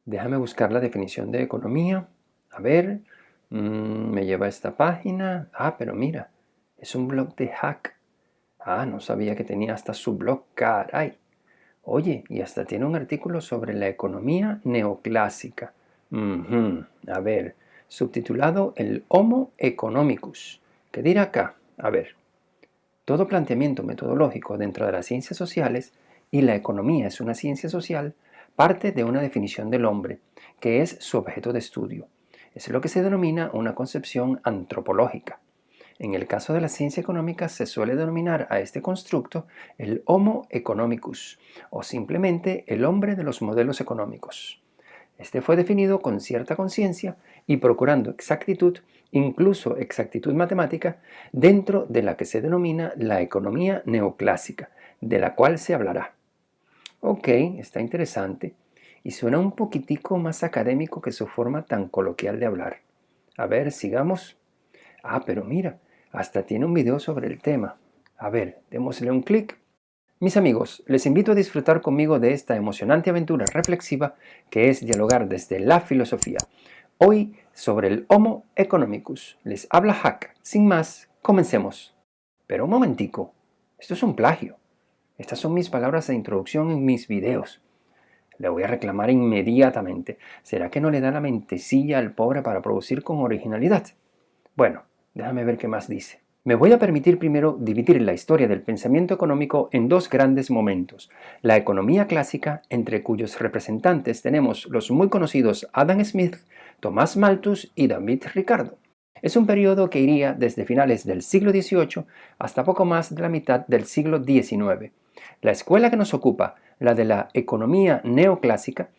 Déjame buscar la definición de economía. A ver, me lleva a esta página. Ah, pero mira, es un blog de hack. Ah, no sabía que tenía hasta su blog, caray. Oye, y hasta tiene un artículo sobre la economía neoclásica. A ver, subtitulado El Homo economicus. ¿Qué dirá acá? A ver, todo planteamiento metodológico dentro de las ciencias sociales, y la economía es una ciencia social, parte de una definición del hombre, que es su objeto de estudio. Es lo que se denomina una concepción antropológica. En el caso de la ciencia económica se suele denominar a este constructo el Homo economicus, o simplemente el hombre de los modelos económicos. Este fue definido con cierta conciencia y procurando exactitud, incluso exactitud matemática, dentro de la que se denomina la economía neoclásica, de la cual se hablará. Ok, está interesante y suena un poquitico más académico que su forma tan coloquial de hablar. A ver, sigamos. Ah, pero mira, hasta tiene un video sobre el tema. A ver, démosle un clic. Mis amigos, les invito a disfrutar conmigo de esta emocionante aventura reflexiva que es dialogar desde la filosofía. Hoy sobre el Homo economicus. Les habla Hack. Sin más, comencemos. Pero un momentico, esto es un plagio. Estas son mis palabras de introducción en mis videos. Le voy a reclamar inmediatamente. ¿Será que no le da la mentecilla al pobre para producir con originalidad? Bueno, déjame ver qué más dice. Me voy a permitir primero dividir la historia del pensamiento económico en dos grandes momentos. La economía clásica, entre cuyos representantes tenemos los muy conocidos Adam Smith, Tomás Malthus y David Ricardo. Es un periodo que iría desde finales del siglo XVIII hasta poco más de la mitad del siglo XIX. La escuela que nos ocupa, la de la economía neoclásica,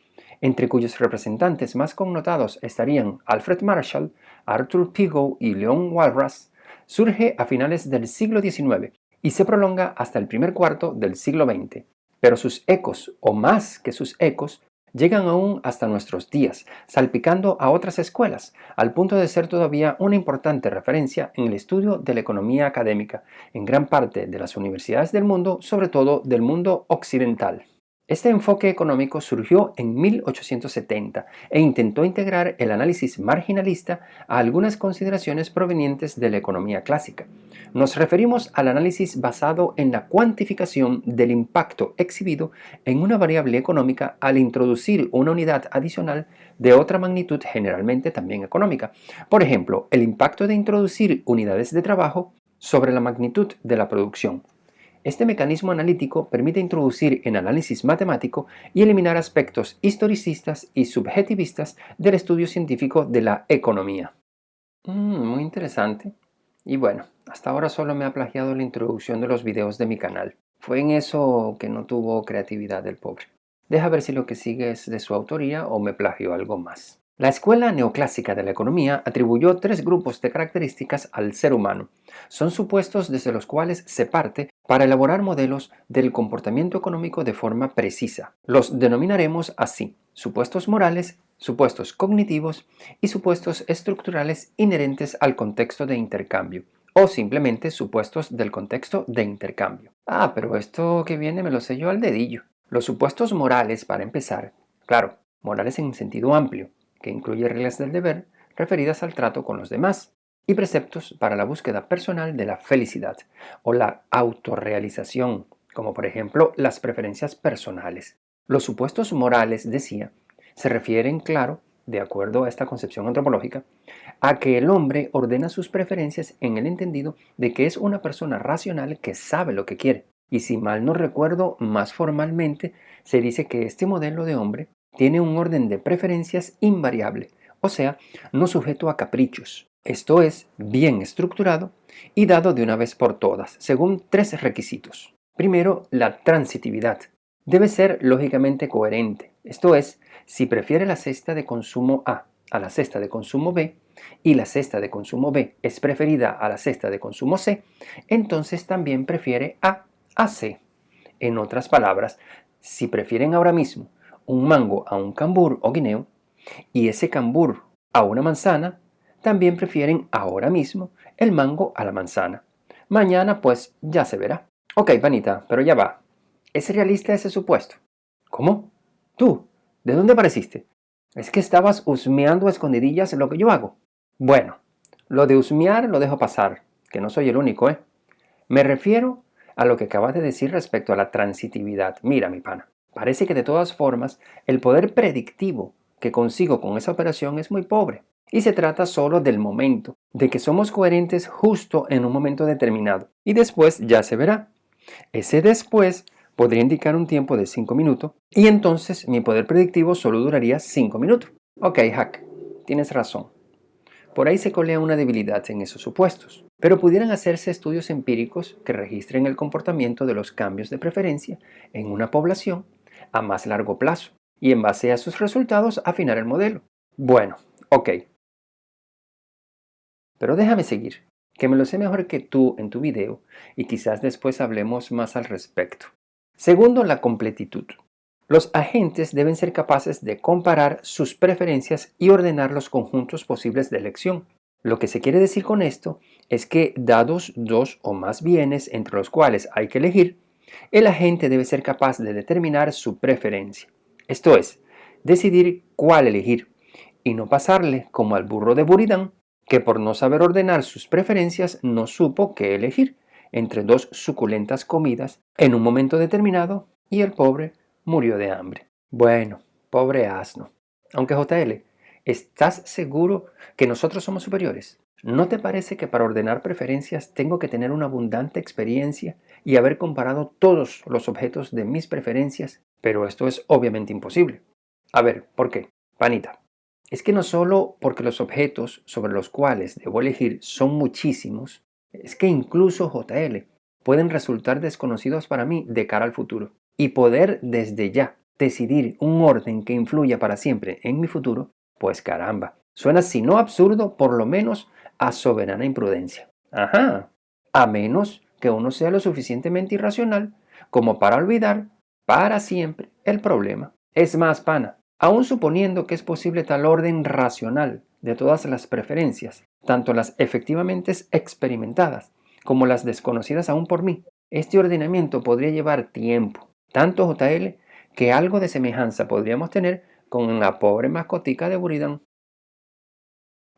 entre cuyos representantes más connotados estarían Alfred Marshall, Arthur Pigou y Leon Walras, surge a finales del siglo XIX y se prolonga hasta el primer cuarto del siglo XX. Pero sus ecos, o más que sus ecos, llegan aún hasta nuestros días, salpicando a otras escuelas, al punto de ser todavía una importante referencia en el estudio de la economía académica, en gran parte de las universidades del mundo, sobre todo del mundo occidental. Este enfoque económico surgió en 1870 e intentó integrar el análisis marginalista a algunas consideraciones provenientes de la economía clásica. Nos referimos al análisis basado en la cuantificación del impacto exhibido en una variable económica al introducir una unidad adicional de otra magnitud generalmente también económica. Por ejemplo, el impacto de introducir unidades de trabajo sobre la magnitud de la producción. Este mecanismo analítico permite introducir en análisis matemático y eliminar aspectos historicistas y subjetivistas del estudio científico de la economía. Muy interesante. Y bueno, hasta ahora solo me ha plagiado la introducción de los videos de mi canal. Fue en eso que no tuvo creatividad el pobre. Deja ver si lo que sigue es de su autoría o me plagió algo más. La escuela neoclásica de la economía atribuyó tres grupos de características al ser humano. Son supuestos desde los cuales se parte para elaborar modelos del comportamiento económico de forma precisa. Los denominaremos así: supuestos morales, supuestos cognitivos y supuestos estructurales inherentes al contexto de intercambio, o simplemente supuestos del contexto de intercambio. Ah, pero esto que viene me lo sé yo al dedillo. Los supuestos morales, para empezar, claro, morales en sentido amplio, que incluye reglas del deber referidas al trato con los demás, y preceptos para la búsqueda personal de la felicidad o la autorrealización, como por ejemplo las preferencias personales. Los supuestos morales, decía, se refieren, claro, de acuerdo a esta concepción antropológica, a que el hombre ordena sus preferencias en el entendido de que es una persona racional que sabe lo que quiere. Y si mal no recuerdo, más formalmente, se dice que este modelo de hombre tiene un orden de preferencias invariable, o sea, no sujeto a caprichos. Esto es, bien estructurado y dado de una vez por todas, según tres requisitos. Primero, la transitividad. Debe ser lógicamente coherente, esto es, si prefiere la cesta de consumo A la cesta de consumo B y la cesta de consumo B es preferida a la cesta de consumo C, entonces también prefiere a C. En otras palabras, si prefieren ahora mismo un mango a un cambur o guineo y ese cambur a una manzana, también prefieren ahora mismo el mango a la manzana. Mañana pues ya se verá. Ok, panita, pero ya va. ¿Es realista ese supuesto? ¿Cómo? ¿Tú? ¿De dónde apareciste? Es que estabas husmeando a escondidillas lo que yo hago. Bueno, lo de husmear lo dejo pasar, que no soy el único, ¿eh? Me refiero a lo que acabas de decir respecto a la transitividad. Mira, mi pana, parece que de todas formas el poder predictivo que consigo con esa operación es muy pobre. Y se trata solo del momento, de que somos coherentes justo en un momento determinado. Y después ya se verá. Ese después podría indicar un tiempo de 5 minutos y entonces mi poder predictivo solo duraría 5 minutos. Ok, Hack, tienes razón. Por ahí se colea una debilidad en esos supuestos, pero pudieran hacerse estudios empíricos que registren el comportamiento de los cambios de preferencia en una población a más largo plazo y en base a sus resultados afinar el modelo. Bueno, ok, pero déjame seguir, que me lo sé mejor que tú en tu video y quizás después hablemos más al respecto. Segundo, la completitud. Los agentes deben ser capaces de comparar sus preferencias y ordenar los conjuntos posibles de elección. Lo que se quiere decir con esto es que, dados dos o más bienes entre los cuales hay que elegir, el agente debe ser capaz de determinar su preferencia. Esto es, decidir cuál elegir, y no pasarle como al burro de Buridán, que por no saber ordenar sus preferencias no supo qué elegir entre dos suculentas comidas en un momento determinado y el pobre murió de hambre. Bueno, pobre asno. Aunque JL, ¿estás seguro que nosotros somos superiores? ¿No te parece que para ordenar preferencias tengo que tener una abundante experiencia y haber comparado todos los objetos de mis preferencias? Pero esto es obviamente imposible. A ver, ¿por qué? Panita, es que no solo porque los objetos sobre los cuales debo elegir son muchísimos, es que incluso JL pueden resultar desconocidos para mí de cara al futuro. Y poder desde ya decidir un orden que influya para siempre en mi futuro, pues caramba, suena si no absurdo, por lo menos a soberana imprudencia. Ajá, a menos que uno sea lo suficientemente irracional como para olvidar para siempre el problema. Es más, pana, aun suponiendo que es posible tal orden racional de todas las preferencias, tanto las efectivamente experimentadas como las desconocidas aún por mí, este ordenamiento podría llevar tiempo, tanto JL que algo de semejanza podríamos tener con la pobre mascotica de Buridan.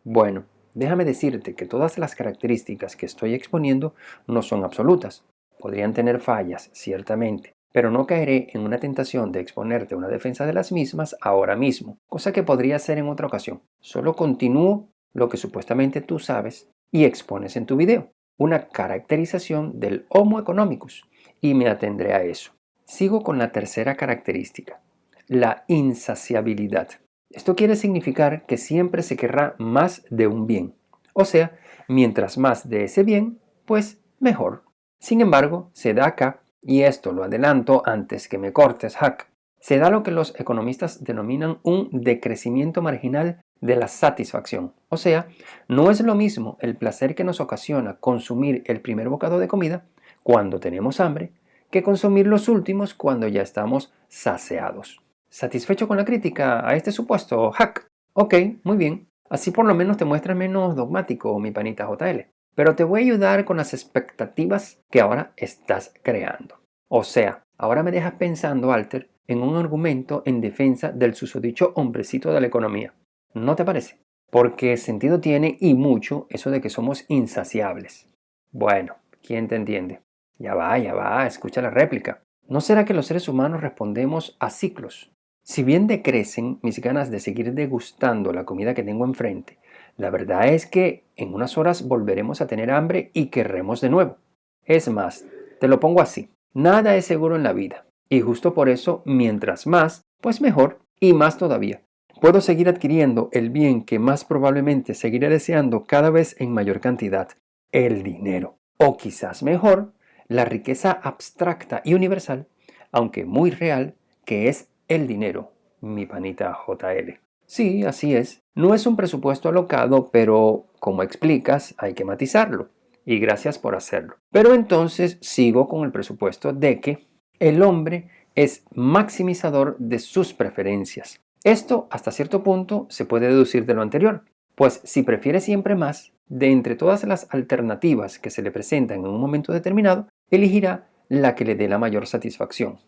Bueno, déjame decirte que todas las características que estoy exponiendo no son absolutas. Podrían tener fallas, ciertamente, pero no caeré en una tentación de exponerte una defensa de las mismas ahora mismo, cosa que podría hacer en otra ocasión. Solo continúo lo que supuestamente tú sabes y expones en tu video, una caracterización del Homo economicus, y me atendré a eso. Sigo con la tercera característica, la insaciabilidad. Esto quiere significar que siempre se querrá más de un bien. O sea, mientras más de ese bien, pues mejor. Sin embargo, se da acá, y esto lo adelanto antes que me cortes, Hack, se da lo que los economistas denominan un decrecimiento marginal de la satisfacción. O sea, no es lo mismo el placer que nos ocasiona consumir el primer bocado de comida cuando tenemos hambre que consumir los últimos cuando ya estamos saciados. ¿Satisfecho con la crítica a este supuesto, Hack? Ok, muy bien. Así por lo menos te muestras menos dogmático, mi panita JL. Pero te voy a ayudar con las expectativas que ahora estás creando. O sea, ahora me dejas pensando, Alter, en un argumento en defensa del susodicho hombrecito de la economía. ¿No te parece? Porque sentido tiene y mucho eso de que somos insaciables. Bueno, ¿quién te entiende? Ya va, escucha la réplica. ¿No será que los seres humanos respondemos a ciclos? Si bien decrecen mis ganas de seguir degustando la comida que tengo enfrente, la verdad es que en unas horas volveremos a tener hambre y querremos de nuevo. Es más, te lo pongo así, nada es seguro en la vida, y justo por eso, mientras más, pues mejor, y más todavía. Puedo seguir adquiriendo el bien que más probablemente seguiré deseando cada vez en mayor cantidad, el dinero. O quizás mejor, la riqueza abstracta y universal, aunque muy real, que es el dinero, mi panita JL. Sí, así es. No es un presupuesto alocado, pero como explicas, hay que matizarlo. Y gracias por hacerlo. Pero entonces sigo con el presupuesto de que el hombre es maximizador de sus preferencias. Esto hasta cierto punto se puede deducir de lo anterior, pues si prefiere siempre más, de entre todas las alternativas que se le presentan en un momento determinado, elegirá la que le dé la mayor satisfacción.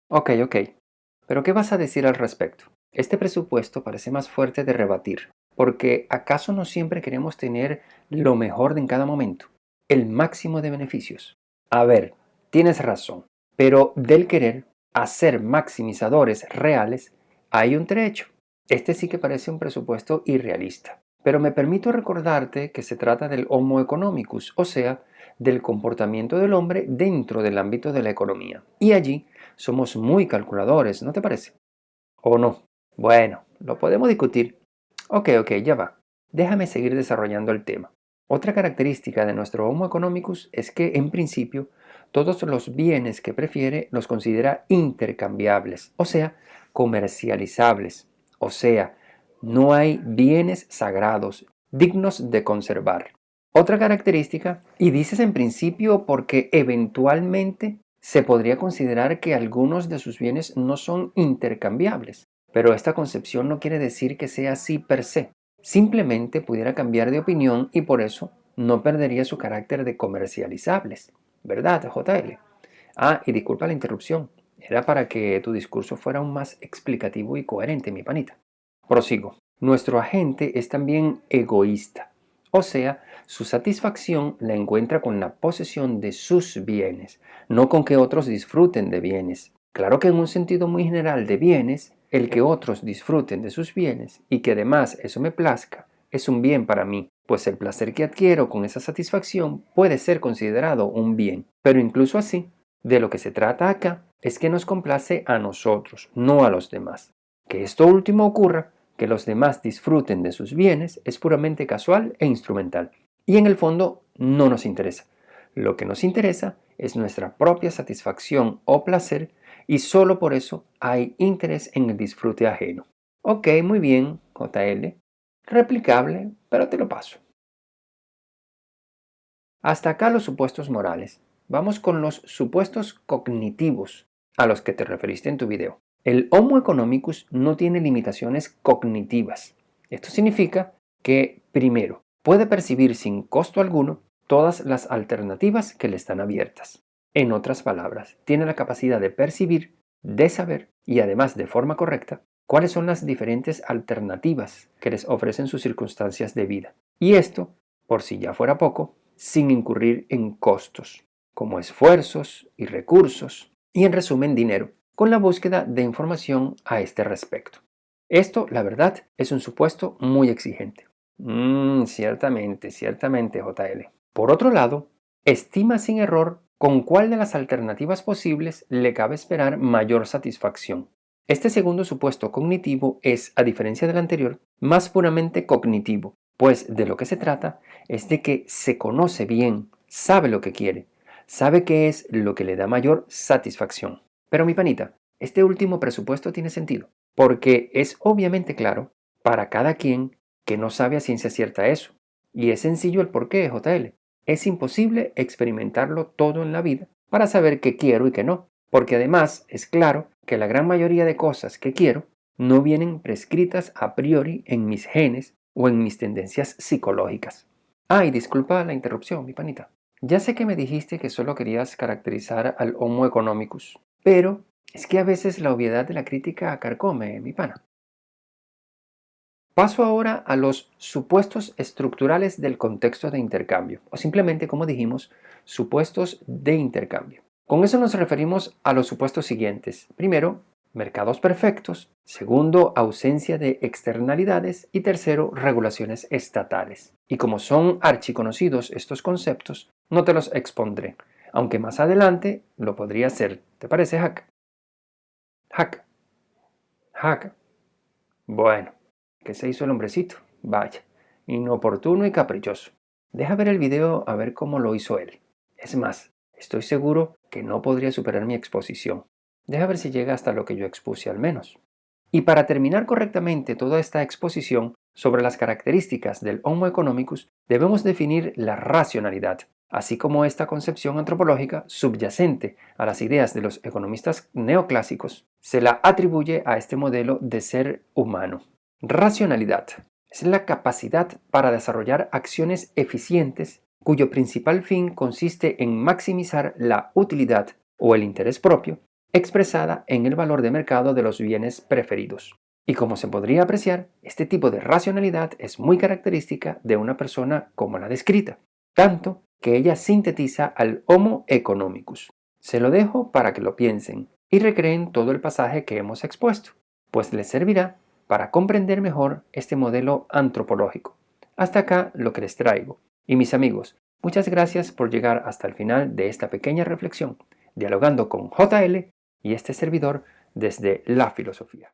Ok. Pero ¿qué vas a decir al respecto? Este presupuesto parece más fuerte de rebatir, porque ¿acaso no siempre queremos tener lo mejor en cada momento? El máximo de beneficios. A ver, tienes razón, pero del querer a ser maximizadores reales hay un trecho. Este sí que parece un presupuesto irrealista. Pero me permito recordarte que se trata del Homo economicus, o sea, del comportamiento del hombre dentro del ámbito de la economía. Y allí somos muy calculadores, ¿no te parece? ¿O no? Bueno, lo podemos discutir. Ok, ya va. Déjame seguir desarrollando el tema. Otra característica de nuestro Homo economicus es que, en principio, todos los bienes que prefiere los considera intercambiables, o sea, comercializables. O sea, no hay bienes sagrados dignos de conservar. Otra característica, y dices en principio porque eventualmente se podría considerar que algunos de sus bienes no son intercambiables, pero esta concepción no quiere decir que sea así per se. Simplemente pudiera cambiar de opinión y por eso no perdería su carácter de comercializables. ¿Verdad, JL? Ah, y disculpa la interrupción. Era para que tu discurso fuera aún más explicativo y coherente, mi panita. Prosigo. Nuestro agente es también egoísta. O sea, su satisfacción la encuentra con la posesión de sus bienes, no con que otros disfruten de bienes. Claro que en un sentido muy general de bienes, el que otros disfruten de sus bienes y que además eso me plazca, es un bien para mí, pues el placer que adquiero con esa satisfacción puede ser considerado un bien. Pero incluso así, de lo que se trata acá es que nos complace a nosotros, no a los demás. Que esto último ocurra, que los demás disfruten de sus bienes, es puramente casual e instrumental. Y en el fondo no nos interesa. Lo que nos interesa es nuestra propia satisfacción o placer y solo por eso hay interés en el disfrute ajeno. Ok, muy bien, JL. Replicable, pero te lo paso. Hasta acá los supuestos morales. Vamos con los supuestos cognitivos a los que te referiste en tu video. El Homo economicus no tiene limitaciones cognitivas. Esto significa que, primero, puede percibir sin costo alguno todas las alternativas que le están abiertas. En otras palabras, tiene la capacidad de percibir, de saber y además de forma correcta cuáles son las diferentes alternativas que les ofrecen sus circunstancias de vida. Y esto, por si ya fuera poco, sin incurrir en costos, como esfuerzos y recursos, y en resumen dinero, con la búsqueda de información a este respecto. Esto, la verdad, es un supuesto muy exigente. Ciertamente, JL. Por otro lado, estima sin error con cuál de las alternativas posibles le cabe esperar mayor satisfacción. Este segundo supuesto cognitivo es, a diferencia del anterior, más puramente cognitivo, pues de lo que se trata es de que se conoce bien, sabe lo que quiere, sabe qué es lo que le da mayor satisfacción. Pero mi panita, este último presupuesto tiene sentido, porque es obviamente claro para cada quien que no sabe a ciencia cierta eso. Y es sencillo el porqué, JL. Es imposible experimentarlo todo en la vida para saber qué quiero y qué no, porque además es claro que la gran mayoría de cosas que quiero no vienen prescritas a priori en mis genes o en mis tendencias psicológicas. Ay, disculpa la interrupción, mi panita. Ya sé que me dijiste que solo querías caracterizar al Homo economicus, pero es que a veces la obviedad de la crítica carcome, mi pana. Paso ahora a los supuestos estructurales del contexto de intercambio, o simplemente, como dijimos, supuestos de intercambio. Con eso nos referimos a los supuestos siguientes. Primero, mercados perfectos. Segundo, ausencia de externalidades. Y tercero, regulaciones estatales. Y como son archiconocidos estos conceptos, no te los expondré, aunque más adelante lo podría hacer. ¿Te parece, Hack? Hack. Bueno. ¿Qué se hizo el hombrecito? Vaya, inoportuno y caprichoso. Deja ver el video a ver cómo lo hizo él. Es más, estoy seguro que no podría superar mi exposición. Deja ver si llega hasta lo que yo expuse al menos. Y para terminar correctamente toda esta exposición sobre las características del Homo economicus, debemos definir la racionalidad, así como esta concepción antropológica subyacente a las ideas de los economistas neoclásicos, se la atribuye a este modelo de ser humano. Racionalidad es la capacidad para desarrollar acciones eficientes cuyo principal fin consiste en maximizar la utilidad o el interés propio expresada en el valor de mercado de los bienes preferidos. Y como se podría apreciar, este tipo de racionalidad es muy característica de una persona como la descrita, tanto que ella sintetiza al Homo economicus. Se lo dejo para que lo piensen y recreen todo el pasaje que hemos expuesto, pues les servirá para comprender mejor este modelo antropológico. Hasta acá lo que les traigo. Y mis amigos, muchas gracias por llegar hasta el final de esta pequeña reflexión, dialogando con JL y este servidor desde la filosofía.